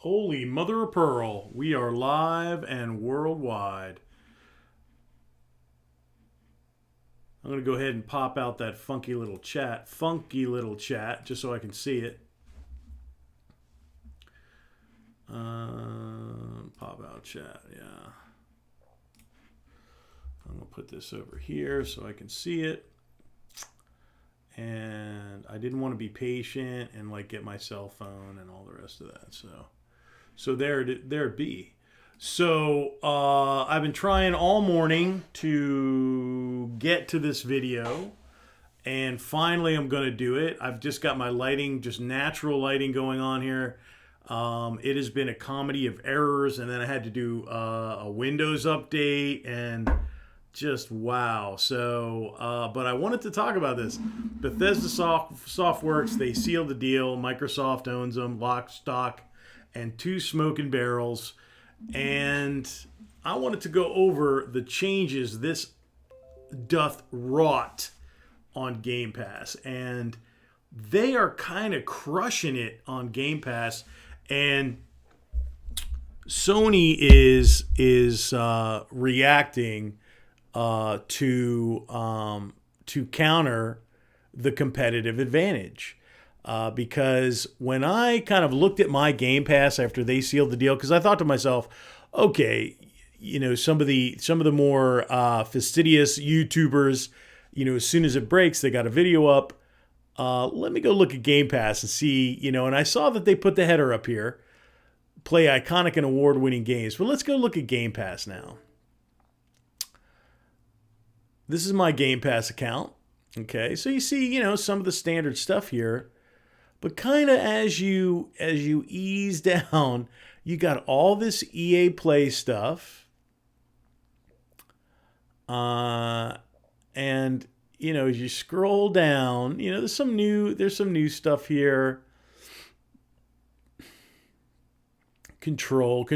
Holy mother of pearl, we are live and worldwide. I'm going to go ahead and pop out that funky little chat, just so I can see it. Pop out chat, yeah. I'm going to put this over here so I can see it. And I didn't want to be patient and like get my cell phone and all the rest of that. So there it be. So I've been trying all morning to get to this video, and finally I'm going to do it. I've just got my lighting, just natural lighting going on here. It has been a comedy of errors, and then I had to do a Windows update, and just wow. So, but I wanted to talk about this. Bethesda Softworks, they sealed the deal. Microsoft owns them, lock, stock, and two smoking barrels. And I wanted to go over the changes this doth wrought on Game Pass. And they are kind of crushing it on Game Pass. And Sony is reacting to counter the competitive advantage. Because when I kind of looked at my Game Pass after they sealed the deal, because I thought to myself, okay, you know, some of the more fastidious YouTubers, you know, as soon as it breaks, they got a video up. Let me go look at Game Pass and see, you know, and I saw that they put the header up here, play iconic and award-winning games. But let's go look at Game Pass now. This is my Game Pass account. Okay, so you see, you know, some of the standard stuff here. But kind of as you ease down, you got all this EA Play stuff. And you know, as you scroll down, you know, there's some new stuff here. Control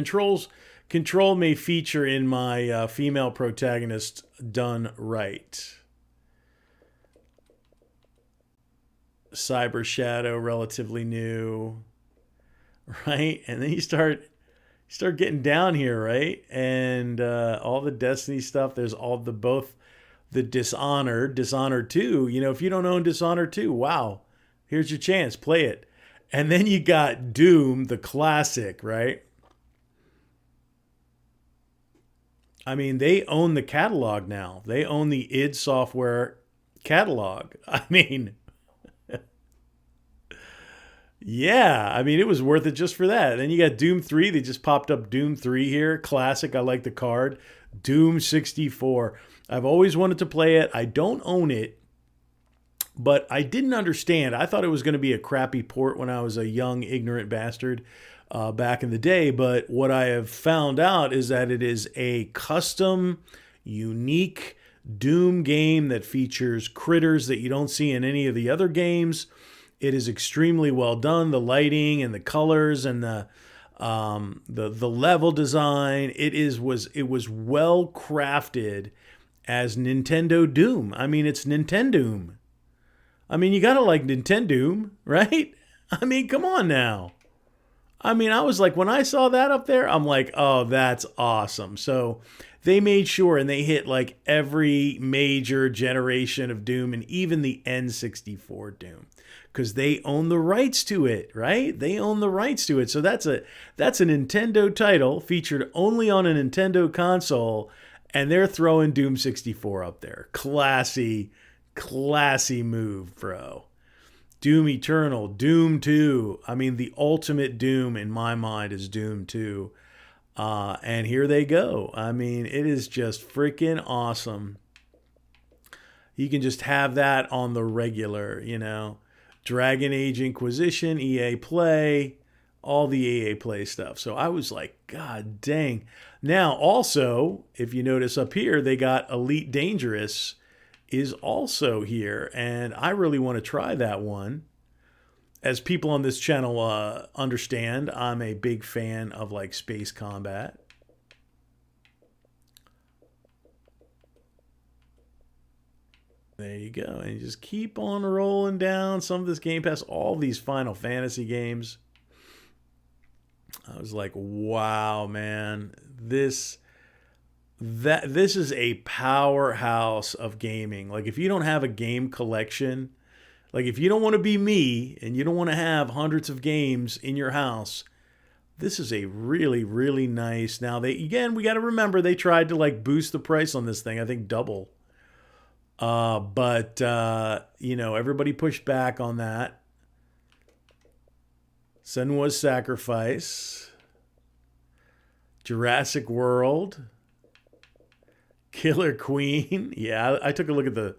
may feature in my female protagonist done right. Cyber Shadow, relatively new, right? And then you start getting down here, right? And all the Destiny stuff. There's all both the Dishonored 2. You know, if you don't own Dishonored 2, wow, here's your chance, play it. And then you got Doom, the classic, right? I mean, they own the catalog now. They own the id Software catalog. I mean, yeah, I mean, it was worth it just for that. Then you got Doom 3. They just popped up Doom 3 here. Classic. I like the card. Doom 64. I've always wanted to play it. I don't own it, but I didn't understand. I thought it was going to be a crappy port when I was a young, ignorant bastard back in the day. But what I have found out is that it is a custom, unique Doom game that features critters that you don't see in any of the other games. It is extremely well done. The lighting and the colors and the level design. It was well crafted as Nintendo Doom. I mean, it's Nintendo. I mean, you gotta like Nintendo, right? I mean, come on now. I mean, I was like, when I saw that up there, I'm like, oh, that's awesome. So they made sure, and they hit like every major generation of Doom and even the N64 Doom, because they own the rights to it, right? They own the rights to it. So that's a Nintendo title featured only on a Nintendo console, and they're throwing Doom 64 up there. Classy move, bro. Doom Eternal, Doom 2. I mean, the ultimate Doom in my mind is Doom 2. And here they go. I mean, it is just freaking awesome. You can just have that on the regular, you know. Dragon Age Inquisition, EA Play, all the EA Play stuff. So I was like, God dang. Now, also, if you notice up here, they got Elite Dangerous is also here, and I really want to try that one. As people on this channel understand, I'm a big fan of like space combat. There you go. And you just keep on rolling down some of this Game Pass, all these Final Fantasy games. I was like, wow, man, this is a powerhouse of gaming. Like, if you don't have a game collection, like if you don't want to be me and you don't want to have hundreds of games in your house, this is a really, really nice. Now, we got to remember they tried to like boost the price on this thing, I think double. But everybody pushed back on that. Senua's Sacrifice, Jurassic World, Killer Queen. Yeah, I took a look at the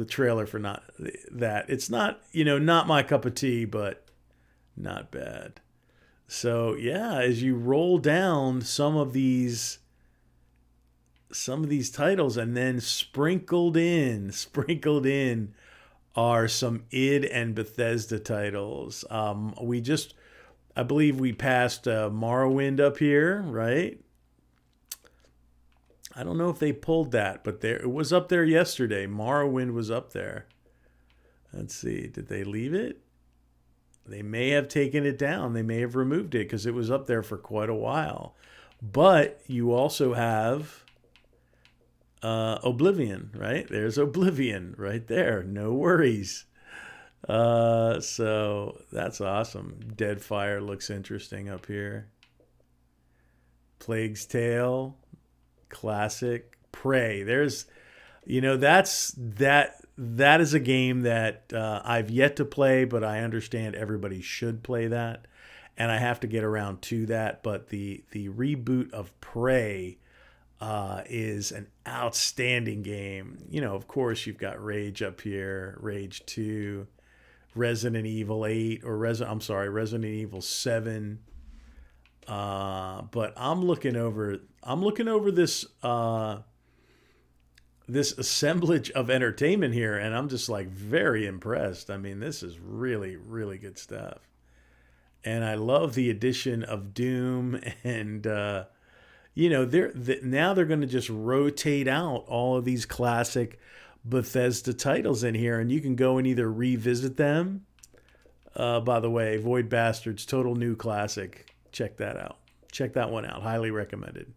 trailer for not that. It's not, not my cup of tea, but not bad. So yeah, as you roll down some of these titles, and then sprinkled in are some id and Bethesda titles. I believe we passed Morrowind up here, right? I don't know if they pulled that, but it was up there yesterday. Morrowind was up there. Let's see. Did they leave it? They may have taken it down. They may have removed it because it was up there for quite a while. But you also have Oblivion, right? There's Oblivion right there. No worries. So that's awesome. Deadfire looks interesting up here. Plague's Tale. Classic. Prey. There's, that is a game that I've yet to play, but I understand everybody should play that, and I have to get around to that. But the reboot of Prey is an outstanding game. Of course, you've got Rage up here, Rage 2, Resident Evil 8, or Resident Evil 7. But I'm looking over this this assemblage of entertainment here, and I'm just like very impressed. I mean, this is really, really good stuff. And I love the addition of Doom, and now they're going to just rotate out all of these classic Bethesda titles in here, and you can go and either revisit them. By the way, Void Bastards, total new classic. Check that out. Check that one out. Highly recommended.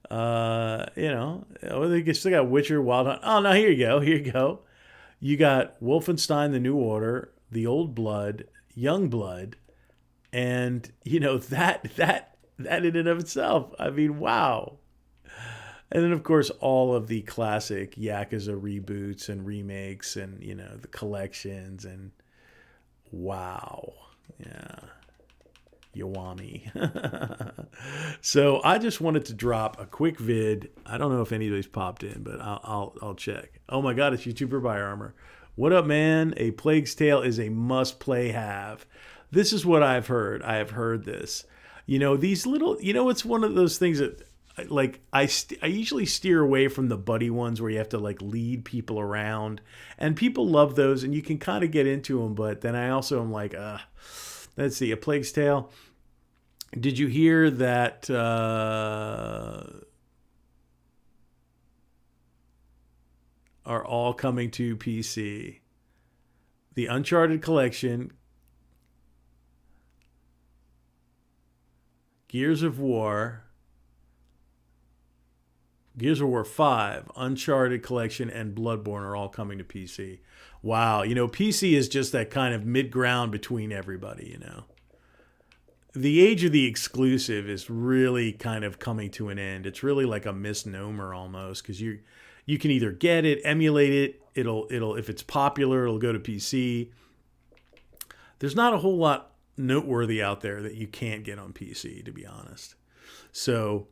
They still got Witcher, Wild Hunt. Oh, no, here you go. Here you go. You got Wolfenstein: The New Order, The Old Blood, Young Blood, and that in and of itself. I mean, wow. And then, of course, all of the classic Yakuza reboots and remakes, and the collections, and wow, yeah. Yawami. So I just wanted to drop a quick vid. I don't know if anybody's popped in, but I'll check. Oh my God, it's YouTuber Buy Armor. What up, man? A Plague's Tale is a must-play have. This is what I've heard. I have heard this. These little. It's one of those things that, like, I usually steer away from the buddy ones where you have to like lead people around, and people love those, and you can kind of get into them. But then I also am like, let's see, A Plague's Tale. Did you hear that are all coming to PC? The Uncharted Collection, Gears of War 5, Uncharted Collection, and Bloodborne are all coming to PC. Wow, PC is just that kind of mid-ground between everybody, The age of the exclusive is really kind of coming to an end. It's really like a misnomer almost, because you can either get it, emulate it, it'll if it's popular, it'll go to PC. There's not a whole lot noteworthy out there that you can't get on PC, to be honest. So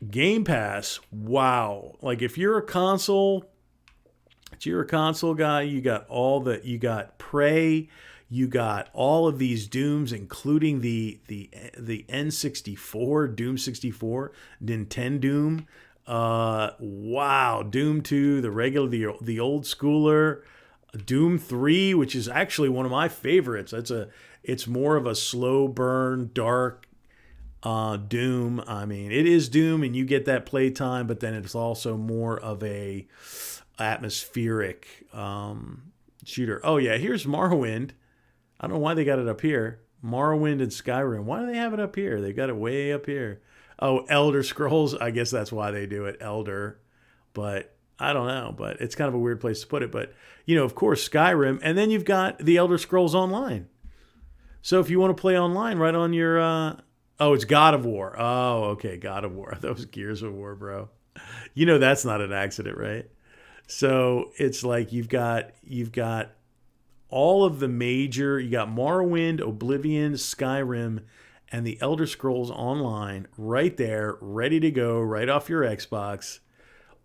Game Pass, wow. Like if you're a console guy, you got Prey, you got all of these Dooms, including the N64, Doom 64, Nintendo Doom. Wow, Doom 2, the old schooler, Doom 3, which is actually one of my favorites. It's more of a slow burn, dark Doom. I mean, it is Doom and you get that playtime, but then it's also more of a atmospheric shooter. Oh yeah, here's Morrowind. I don't know why they got it up here. Morrowind and Skyrim. Why do they have it up here? They got it way up here. Oh, Elder Scrolls. I guess that's why they do it. Elder. But I don't know. But it's kind of a weird place to put it. But, of course, Skyrim. And then you've got the Elder Scrolls Online. So if you want to play online right on your... oh, it's God of War. Oh, okay. God of War. That was Gears of War, bro. That's not an accident, right? So it's like you've got all of the major, you got Morrowind, Oblivion, Skyrim, and the Elder Scrolls Online right there, ready to go, right off your Xbox.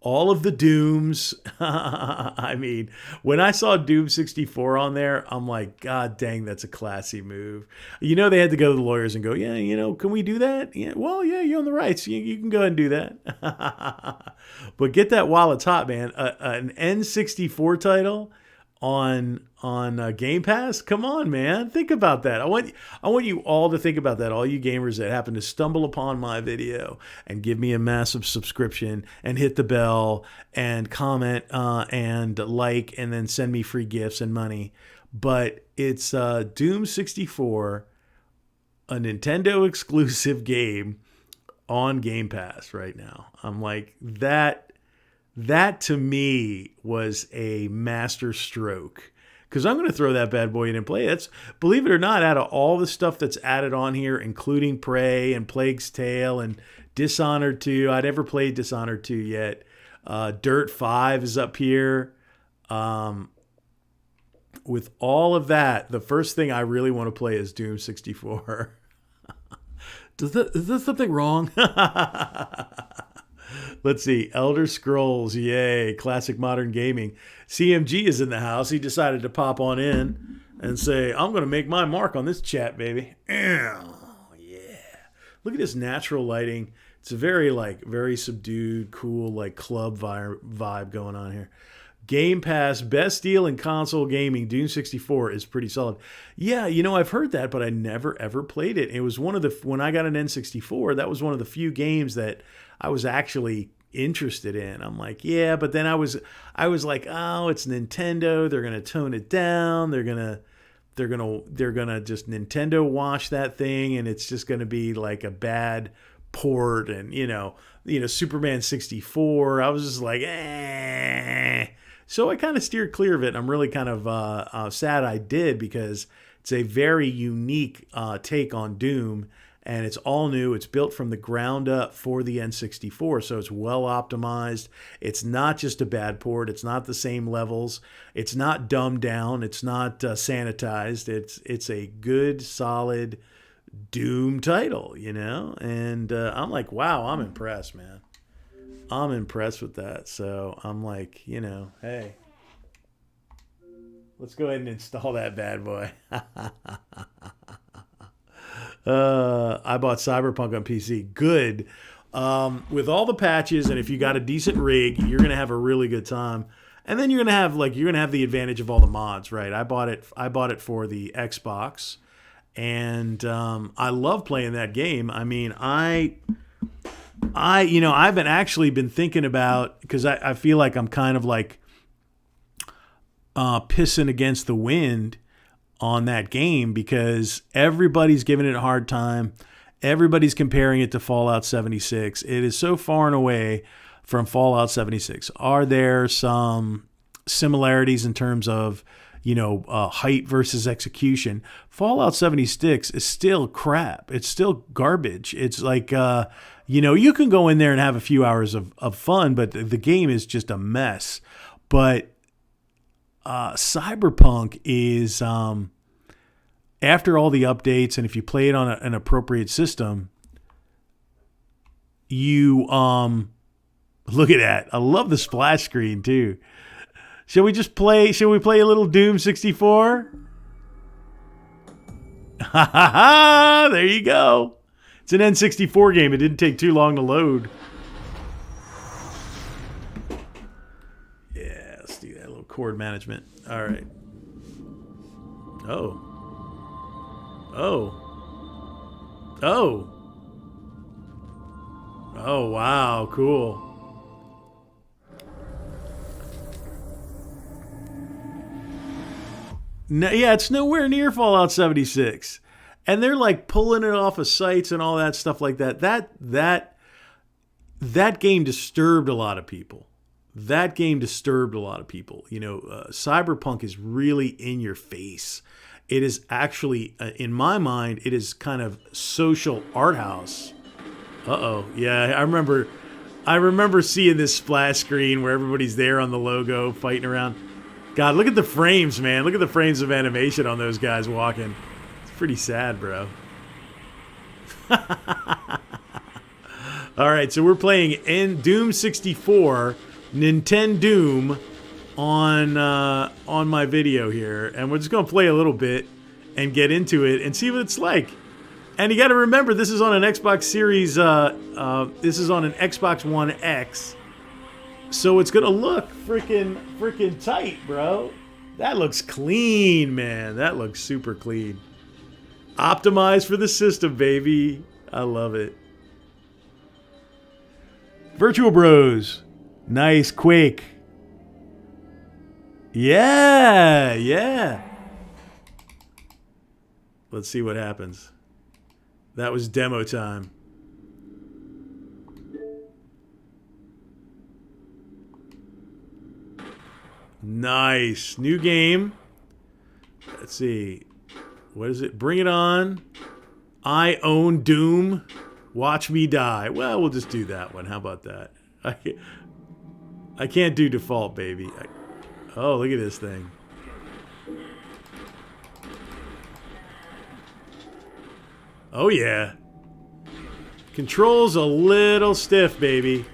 All of the Dooms. I mean, when I saw Doom 64 on there, I'm like, God dang, that's a classy move. They had to go to the lawyers and go, yeah, can we do that? Yeah, well, yeah, you own the rights. You can go ahead and do that. But get that while it's hot, man. An N64 title on Game Pass. Come on, man. Think about that. I want you all to think about that. All you gamers that happen to stumble upon my video and give me a massive subscription and hit the bell and comment and like and then send me free gifts and money. But it's Doom 64, a Nintendo exclusive game on Game Pass right now. I'm like, that to me was a master stroke, because I'm going to throw that bad boy in and play it. Believe it or not, out of all the stuff that's added on here, including Prey and Plague's Tale and Dishonored 2, I'd never played Dishonored 2 yet. Dirt 5 is up here. With all of that, the first thing I really want to play is Doom 64. Is there something wrong? Let's see. Elder Scrolls. Yay. Classic modern gaming. CMG is in the house. He decided to pop on in and say, I'm going to make my mark on this chat, baby. Oh, yeah. Look at this natural lighting. It's a very subdued, cool, club vibe going on here. Game Pass, best deal in console gaming. Doom 64 is pretty solid. Yeah, I've heard that, but I never ever played it. It was when I got an N64, that was one of the few games that I was actually interested in. I'm like, yeah, but then I was like, oh, it's Nintendo. They're gonna tone it down. They're gonna just Nintendo wash that thing, and it's just gonna be like a bad port. And Superman 64. I was just like, eh. So I kind of steered clear of it. And I'm really kind of sad I did, because it's a very unique take on Doom. And it's all new. It's built from the ground up for the N64, so it's well optimized. It's not just a bad port. It's not the same levels. It's not dumbed down. It's not sanitized. It's a good, solid Doom title, And I'm like, wow, I'm impressed, man. I'm impressed with that. So I'm like, hey, let's go ahead and install that bad boy. I bought Cyberpunk on PC. Good. With all the patches, and if you got a decent rig, you're gonna have a really good time. And then you're gonna have the advantage of all the mods, right? I bought it for the Xbox, and I love playing that game. I mean, I've been thinking about, because I feel like I'm kind of like pissing against the wind on that game, because everybody's giving it a hard time. Everybody's comparing it to Fallout 76. It is so far and away from Fallout 76. Are there some similarities in terms of, height versus execution? Fallout 76 is still crap. It's still garbage. It's like, you can go in there and have a few hours of fun, but the game is just a mess. But Cyberpunk is, after all the updates, and if you play it on an appropriate system, you look at that. I love the splash screen too. Shall we play a little Doom 64? Ha ha ha! There you go. It's an N64 game. It didn't take too long to load. Yeah, let's do that little chord management. All right. Oh. Oh, wow, cool. No, yeah, it's nowhere near Fallout 76. And they're like pulling it off of sites and all that stuff like that. That game disturbed a lot of people. That game disturbed a lot of people. You know, Cyberpunk is really in your face. It is actually, in my mind, it is kind of social art house. Uh-oh. Yeah, I remember seeing this splash screen where everybody's there on the logo fighting around. God, look at the frames, man. Look at the frames of animation on those guys walking. It's pretty sad, bro. All right, so we're playing Doom 64, Nintendo Doom on my video here, and we're just gonna play a little bit and get into it and see what it's like. And you got to remember, this is on an Xbox Series. This is on an Xbox One X, so it's gonna look freaking tight, bro. That looks clean, man. That looks super clean. Optimized for the system, baby. I love it. Virtual Bros. Nice, Quake. Yeah, yeah. Let's see what happens. That was demo time. Nice. New game. Let's see. What is it? Bring it on. I own Doom. Watch me die. Well, we'll just do that one. How about that? I can't do default, baby. Oh, look at this thing. Oh, yeah. Controls a little stiff, baby.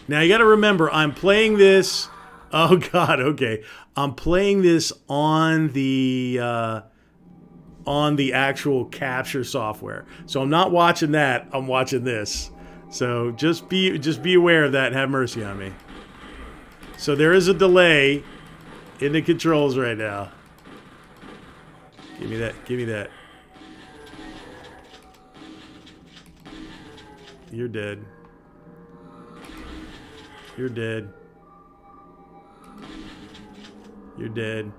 Now, you got to remember, I'm playing this... Oh, God, okay. I'm playing this on the actual capture software. So I'm not watching that. I'm watching this. So just be aware of that and have mercy on me. So there is a delay in the controls right now. Give me that. Give me that. You're dead. You're dead. You're dead.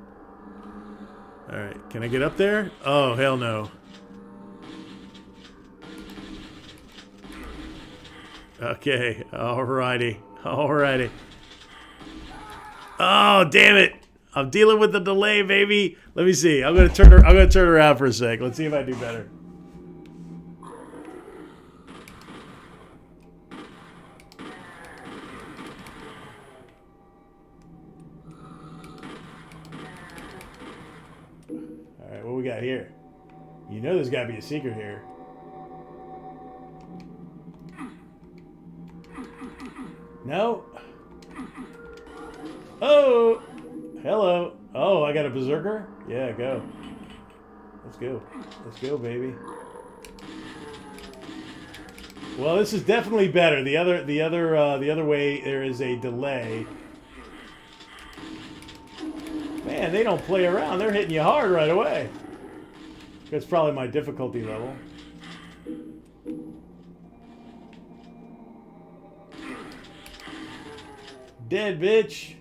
Alright, can I get up there? Oh, hell no. Okay, alrighty. Alrighty. Oh, damn it! I'm dealing with the delay, baby. Let me see. I'm gonna turn around for a sec. Let's see if I do better. All right, what we got here? You know there's gotta be a secret here. No. Oh. Hello. Oh, I got a berserker? Yeah, go. Let's go. Let's go, baby. Well, this is definitely better. The other way there is a delay. Man, they don't play around. They're hitting you hard right away. That's probably my difficulty level. Dead, bitch.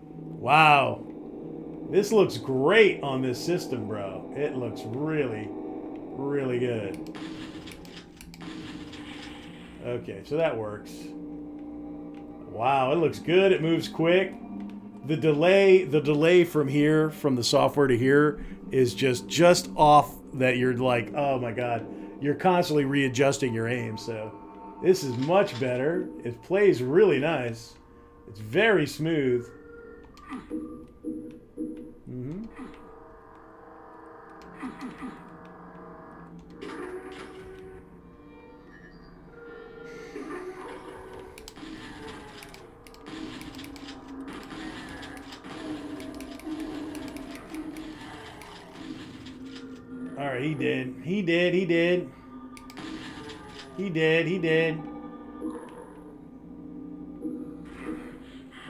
Wow. This looks great on this system, bro. It looks really, really good. Okay, so that works. Wow, it looks good. It moves quick. The delay from here, from the software to here, is just off that you're like, oh my god. You're constantly readjusting your aim, so this is much better. It plays really nice. It's very smooth. Mm-hmm. All right, he did. He did. He did. He did. He did.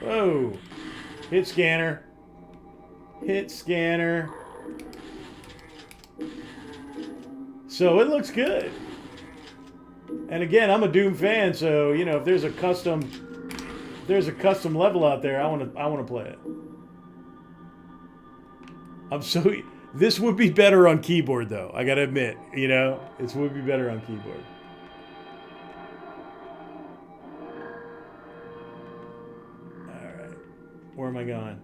Whoa. Hit scanner. Hit scanner. So it looks good. And again, I'm a Doom fan, so you know if there's a custom level out there, I want to play it. I'm so. This would be better on keyboard, though. I gotta admit, it would be better on keyboard. All right, where am I going?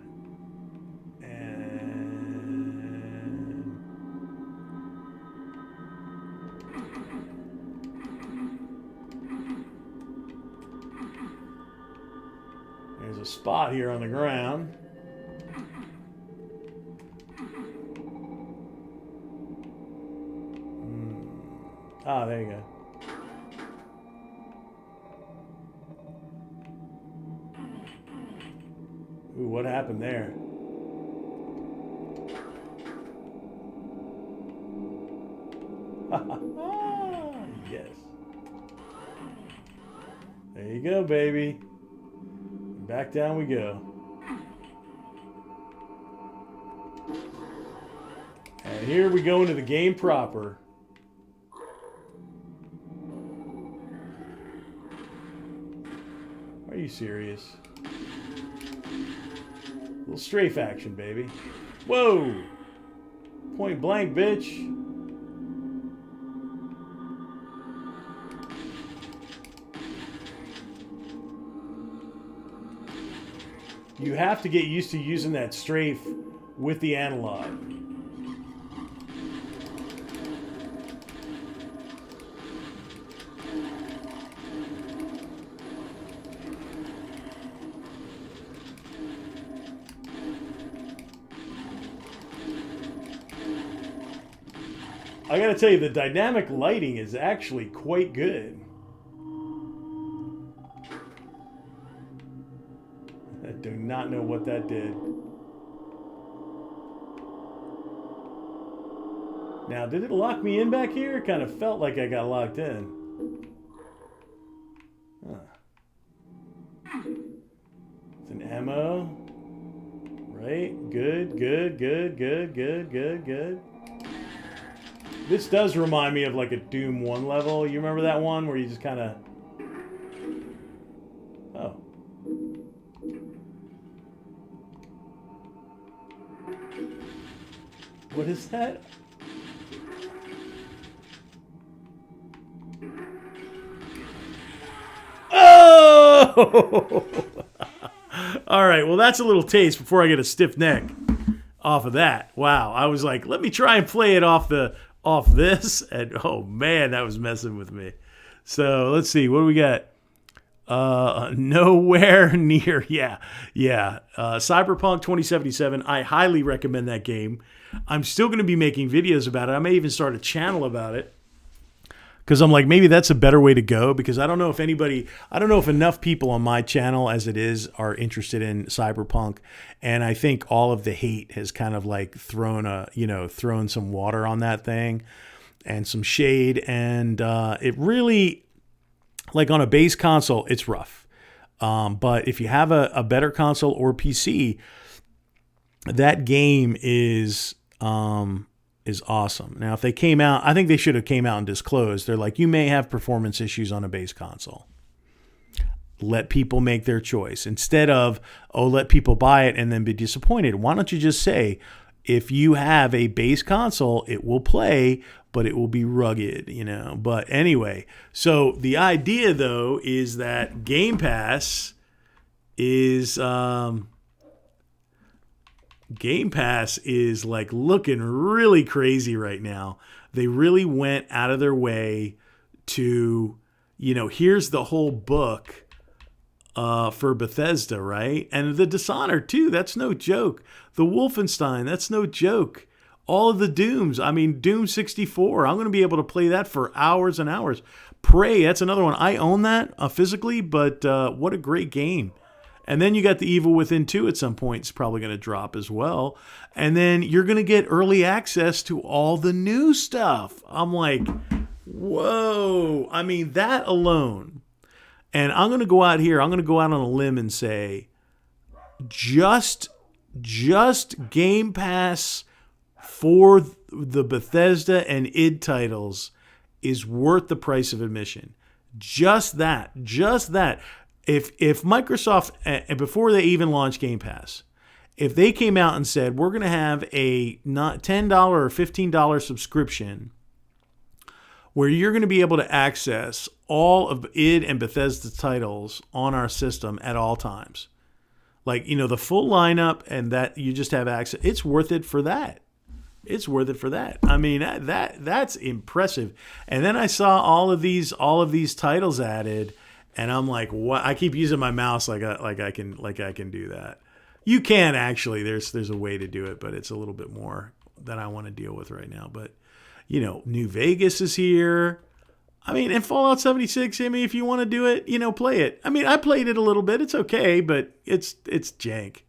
And there's a spot here on the ground. Ah, there you go. Ooh, what happened there? Yes. There you go, baby. Back down we go. And here we go into the game proper. Are you serious? A little strafe action, baby. Whoa! Point blank, bitch. You have to get used to using that strafe with the analog. I gotta tell you, the dynamic lighting is actually quite good. I do not know what that did. Now, did it lock me in back here? It kind of felt like I got locked in. Huh. It's an ammo. Right? Good, good, good, good, good, good, good. This does remind me of like a Doom 1 level. You remember that one where you just kind of... Oh. What is that? Oh! All right, well, that's a little taste before I get a stiff neck off of that. Wow, I was like, let me try and play it off this, and oh man, that was messing with me. So let's see, what do we got? Nowhere near. Yeah. Cyberpunk 2077. I highly recommend that game. I'm still going to be making videos about it. I may even start a channel about it, because I'm like, maybe that's a better way to go, because I don't know if enough people on my channel as it is are interested in Cyberpunk. And I think all of the hate has kind of like thrown some water on that thing and some shade. And it really, like on a base console, it's rough. But if you have a better console or PC, that game is awesome. Now, if they came out, I think they should have came out and disclosed. They're like, you may have performance issues on a base console. Let people make their choice. Instead of, let people buy it and then be disappointed. Why don't you just say, if you have a base console, it will play, but it will be rugged, But anyway, so the idea, though, is that Game Pass is... Game Pass is like looking really crazy right now. They really went out of their way to, here's the whole book for Bethesda, right? And the Dishonored too. That's no joke. The Wolfenstein, that's no joke. All of the Dooms. I mean, Doom 64. I'm going to be able to play that for hours and hours. Prey, that's another one. I own that physically, but what a great game. And then you got the Evil Within 2 at some point. It's probably going to drop as well. And then you're going to get early access to all the new stuff. I'm like, whoa. I mean, that alone. And I'm going to go out here. I'm going to go out on a limb and say, just Game Pass for the Bethesda and id titles is worth the price of admission. Just that. If Microsoft, before they even launched Game Pass, If they came out and said, we're going to have a not $10 or $15 subscription where you're going to be able to access all of id and Bethesda titles on our system at all times. Like, the full lineup, and that you just have access. It's worth it for that. It's worth it for that. I mean, that's impressive. And then I saw all of these titles added, and I'm like, what? I keep using my mouse like I can do that. You can actually. There's a way to do it, but it's a little bit more than I want to deal with right now. But New Vegas is here. I mean, and Fallout 76. I mean, if you want to do it, play it. I mean, I played it a little bit. It's okay, but it's jank.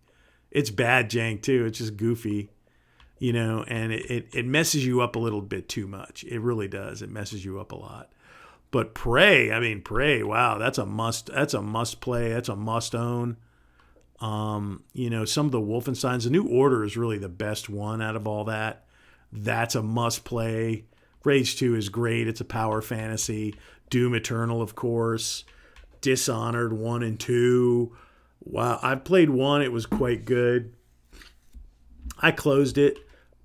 It's bad jank too. It's just goofy. And it messes you up a little bit too much. It really does. It messes you up a lot. But Prey, wow, that's a must play. That's a must own. Some of the Wolfensteins, the New Order is really the best one out of all that. That's a must play. Rage 2 is great. It's a power fantasy. Doom Eternal, of course. Dishonored 1 and 2. Wow, I played 1. It was quite good. I closed it.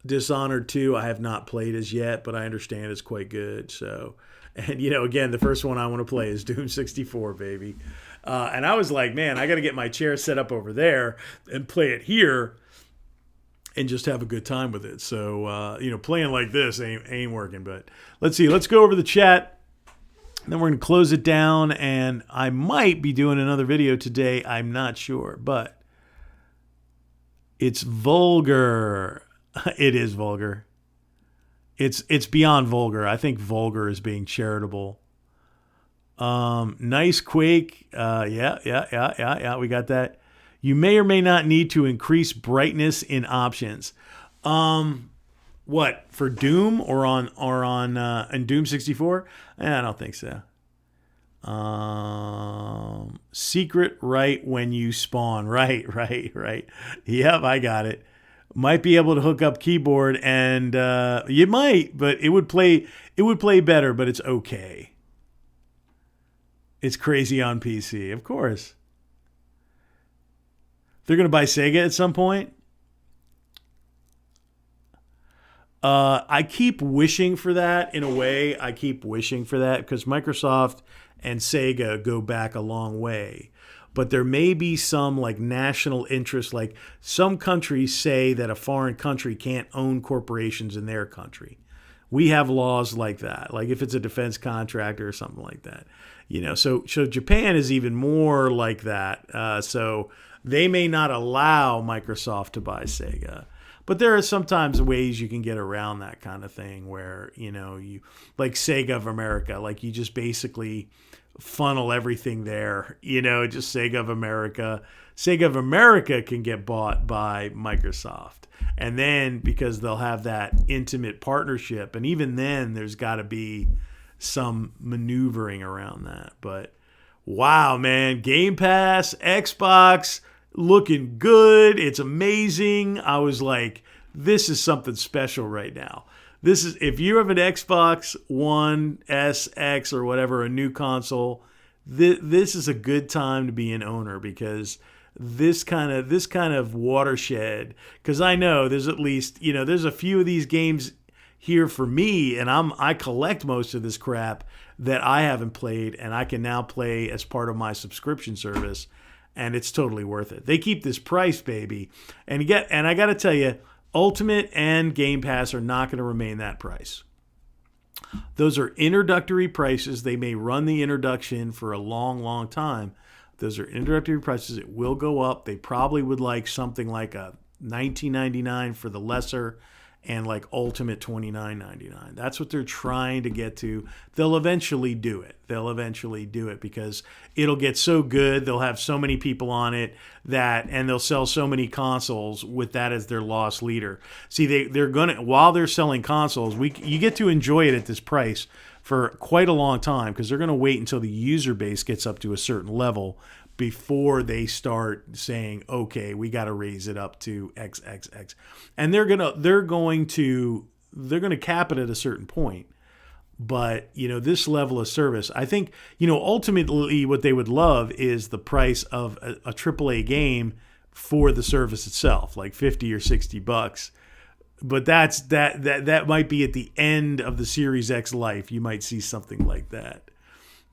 Dishonored 2, I have not played as yet, but I understand it's quite good. So, and again, the first one I want to play is Doom 64, baby. And I was like, man, I got to get my chair set up over there and play it here and just have a good time with it. So, playing like this ain't working. But let's see. Let's go over the chat. And then we're going to close it down. And I might be doing another video today. I'm not sure. But it's vulgar. It is vulgar. It's beyond vulgar. I think vulgar is being charitable. Nice Quake. Yeah. We got that. You may or may not need to increase brightness in options. What, for Doom or on in Doom 64? I don't think so. Secret right when you spawn. Right. Yep, I got it. Might be able to hook up keyboard, and you might, but it would play better, but it's okay. It's crazy on PC, of course. They're going to buy Sega at some point. I keep wishing for that in a way. I keep wishing for that because Microsoft and Sega go back a long way. But there may be some like national interest, like some countries say that a foreign country can't own corporations in their country. We have laws like that, like if it's a defense contractor or something like that. So Japan is even more like that. So they may not allow Microsoft to buy Sega. But there are sometimes ways you can get around that kind of thing where, you like Sega of America, like you just basically funnel everything there, just Sega of America. Sega of America can get bought by Microsoft. And then because they'll have that intimate partnership, and even then there's got to be some maneuvering around that. But wow, man, Game Pass, Xbox, looking good. It's amazing. I was like, this is something special right now. This is, if you have an Xbox One S, X, or whatever, a new console, this is a good time to be an owner because this kind of watershed. Because I know there's at least, there's a few of these games here for me, and I collect most of this crap that I haven't played, and I can now play as part of my subscription service, and it's totally worth it. They keep this price, baby, and I got to tell you, Ultimate and Game Pass are not going to remain that price. Those are introductory prices. They may run the introduction for a long, long time. Those are introductory prices. It will go up. They probably would like something like a $19.99 for the lesser and like Ultimate $29.99. That's what they're trying to get to. They'll eventually do it. Because it'll get so good. They'll have so many people on it and they'll sell so many consoles with that as their loss leader. See, they're gonna, while they're selling consoles, you get to enjoy it at this price for quite a long time because they're going to wait until the user base gets up to a certain level before they start saying, okay, we got to raise it up to XXX. And they're going to cap it at a certain point. But, this level of service, I think, ultimately what they would love is the price of a AAA game for the service itself, like 50 or 60 bucks. But that might be at the end of the Series X life. You might see something like that.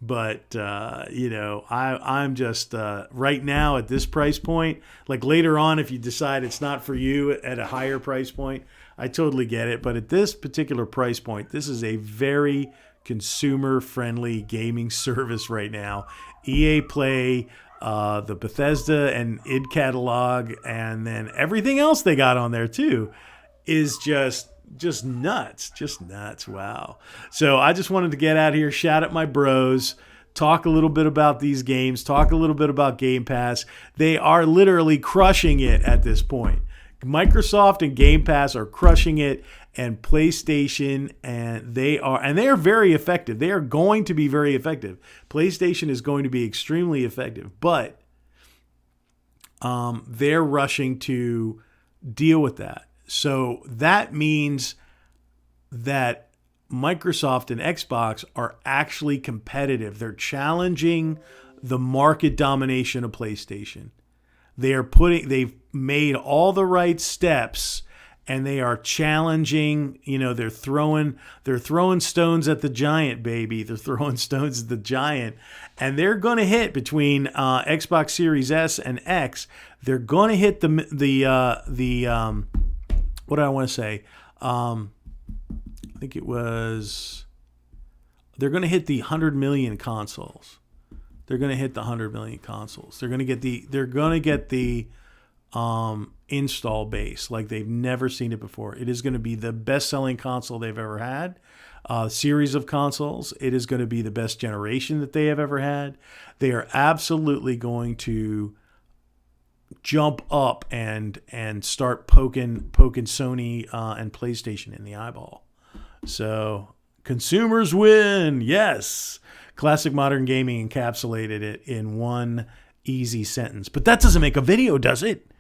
But, I'm just right now at this price point, like later on, if you decide it's not for you at a higher price point, I totally get it. But at this particular price point, this is a very consumer friendly gaming service right now. EA Play, the Bethesda and id catalog, and then everything else they got on there too is just nuts. Wow. So I just wanted to get out here, shout at my bros, talk a little bit about these games, talk a little bit about Game Pass. They are literally crushing it at this point. Microsoft and Game Pass are crushing it, and PlayStation, and they are very effective. They are going to be very effective. PlayStation is going to be extremely effective, but they're rushing to deal with that. So that means that Microsoft and Xbox are actually competitive. They're challenging the market domination of PlayStation. They've made all the right steps, and they are challenging, they're throwing stones at the giant, baby. They're throwing stones at the giant, and they're going to hit between Xbox Series S and X. They're going to hit what do I want to say? I think it was, they're going to hit the 100 million consoles. They're going to hit the 100 million consoles. They're going to get the install base like they've never seen it before. It is going to be the best-selling console they've ever had. Series of consoles. It is going to be the best generation that they have ever had. They are absolutely going to jump up and start poking Sony and PlayStation in the eyeball. So consumers win. Yes. Classic Modern Gaming encapsulated it in one easy sentence. But that doesn't make a video, does it?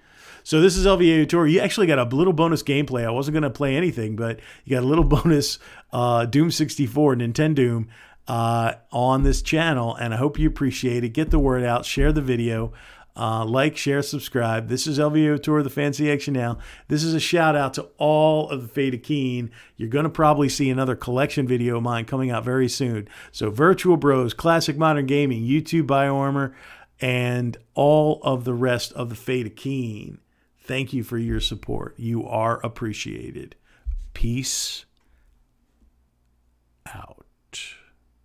So this is LVA Tour. You actually got a little bonus gameplay. I wasn't going to play anything, but you got a little bonus Doom 64, Nintendo Doom, on this channel, and I hope you appreciate it. Get the word out. Share the video. Like, share, subscribe. This is LVO Tour, the Fancy Action Now. This is a shout out to all of the Fate of Keen. You're going to probably see another collection video of mine coming out very soon. So Virtual Bros, Classic Modern Gaming, YouTube BioArmor, and all of the rest of the Fate of Keen. Thank you for your support. You are appreciated. Peace out.